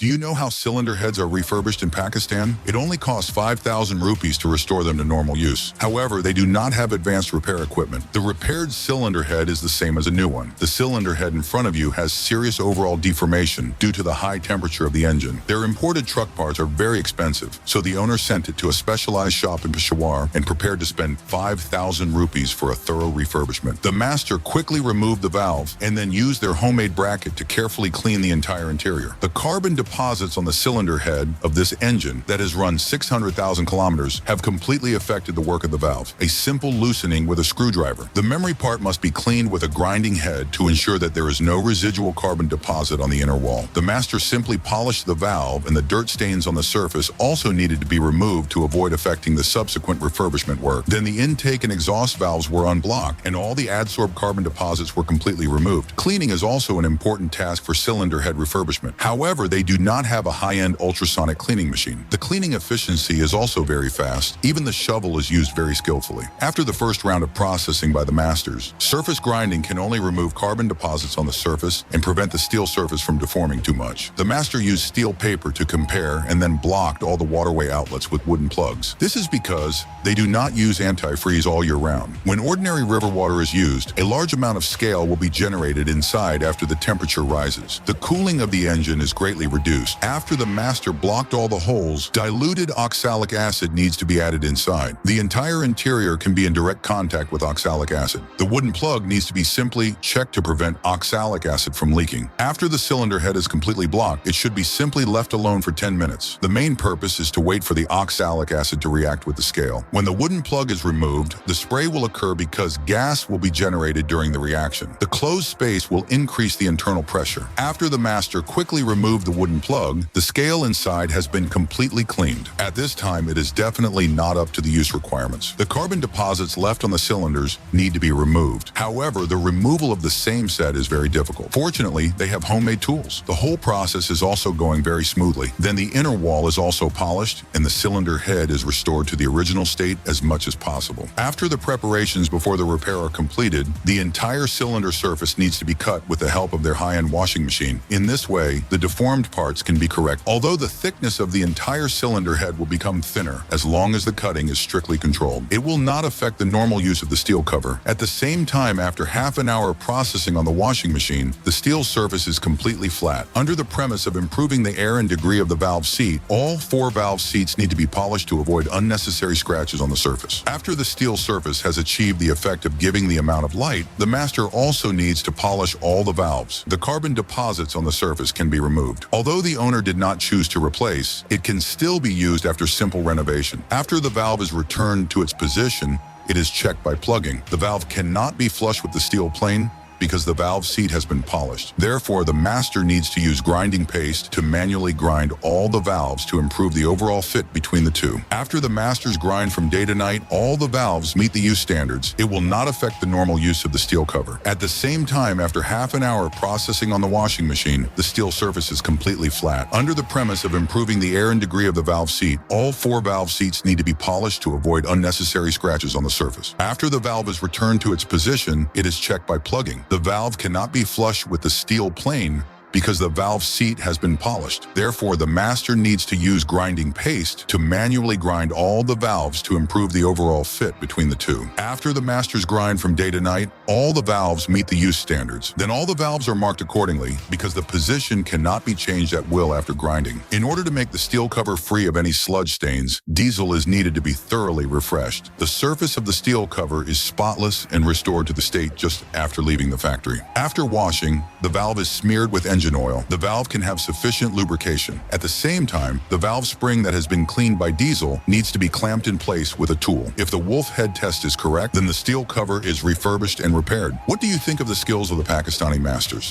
Do you know how cylinder heads are refurbished in Pakistan? It only costs 5,000 rupees to restore them to normal use. However, they do not have advanced repair equipment. The repaired cylinder head is the same as a new one. The cylinder head in front of you has serious overall deformation due to the high temperature of the engine. Their imported truck parts are very expensive, so the owner sent it to a specialized shop in Peshawar and prepared to spend 5,000 rupees for a thorough refurbishment. The master quickly removed the valve and then used their homemade bracket to carefully clean the entire interior. The carbon deposits on the cylinder head of this engine that has run 600,000 kilometers have completely affected the work of the valve. A simple loosening with a screwdriver. The memory part must be cleaned with a grinding head to ensure that there is no residual carbon deposit on the inner wall. The master simply polished the valve, and the dirt stains on the surface also needed to be removed to avoid affecting the subsequent refurbishment work. Then the intake and exhaust valves were unblocked, and all the adsorbed carbon deposits were completely removed. Cleaning is also an important task for cylinder head refurbishment. However, they do not have a high-end ultrasonic cleaning machine. The cleaning efficiency is also very fast. Even the shovel is used very skillfully. After the first round of processing by the masters, surface grinding can only remove carbon deposits on the surface and prevent the steel surface from deforming too much. The master used steel paper to compare and then blocked all the waterway outlets with wooden plugs. This is because they do not use antifreeze all year round. When ordinary river water is used, a large amount of scale will be generated inside after the temperature rises. The cooling of the engine is greatly reduced. After the master blocked all the holes, diluted oxalic acid needs to be added inside. The entire interior can be in direct contact with oxalic acid. The wooden plug needs to be simply checked to prevent oxalic acid from leaking. After the cylinder head is completely blocked, it should be simply left alone for 10 minutes. The main purpose is to wait for the oxalic acid to react with the scale. When the wooden plug is removed, the spray will occur because gas will be generated during the reaction. The closed space will increase the internal pressure. After the master quickly removed the wooden plug, the scale inside has been completely cleaned. At this time, it is definitely not up to the use requirements. The carbon deposits left on the cylinders need to be removed. However, the removal of the same set is very difficult. Fortunately, they have homemade tools. The whole process is also going very smoothly. Then the inner wall is also polished, and the cylinder head is restored to the original state as much as possible. After the preparations before the repair are completed, the entire cylinder surface needs to be cut with the help of their high-end washing machine. In this way, the deformed parts can be corrected. Although the thickness of the entire cylinder head will become thinner as long as the cutting is strictly controlled, it will not affect the normal use of the steel cover. At the same time, after half an hour of processing on the washing machine, the steel surface is completely flat. Under the premise of improving the air and degree of the valve seat, all 4 valve seats need to be polished to avoid unnecessary scratches on the surface. After the steel surface has achieved the effect of giving the amount of light, the master also needs to polish all the valves. The carbon deposits on the surface can be removed. Although the owner did not choose to replace, it can still be used after simple renovation. After the valve is returned to its position, it is checked by plugging. The valve cannot be flush with the steel plane because the valve seat has been polished. Therefore, the master needs to use grinding paste to manually grind all the valves to improve the overall fit between the two. After the masters grind from day to night, all the valves meet the use standards. It will not affect the normal use of the steel cover. At the same time, after half an hour of processing on the washing machine, the steel surface is completely flat. Under the premise of improving the air and degree of the valve seat, all 4 valve seats need to be polished to avoid unnecessary scratches on the surface. After the valve is returned to its position, it is checked by plugging. The valve cannot be flush with the steel plane because the valve seat has been polished. Therefore, the master needs to use grinding paste to manually grind all the valves to improve the overall fit between the two. After the masters grind from day to night, all the valves meet the use standards. Then all the valves are marked accordingly because the position cannot be changed at will after grinding. In order to make the steel cover free of any sludge stains, diesel is needed to be thoroughly refreshed. The surface of the steel cover is spotless and restored to the state just after leaving the factory. After washing, the valve is smeared with engine oil. The valve can have sufficient lubrication. At the same time, the valve spring that has been cleaned by diesel needs to be clamped in place with a tool. If the wolf head test is correct, then the steel cover is refurbished and repaired. What do you think of the skills of the Pakistani masters?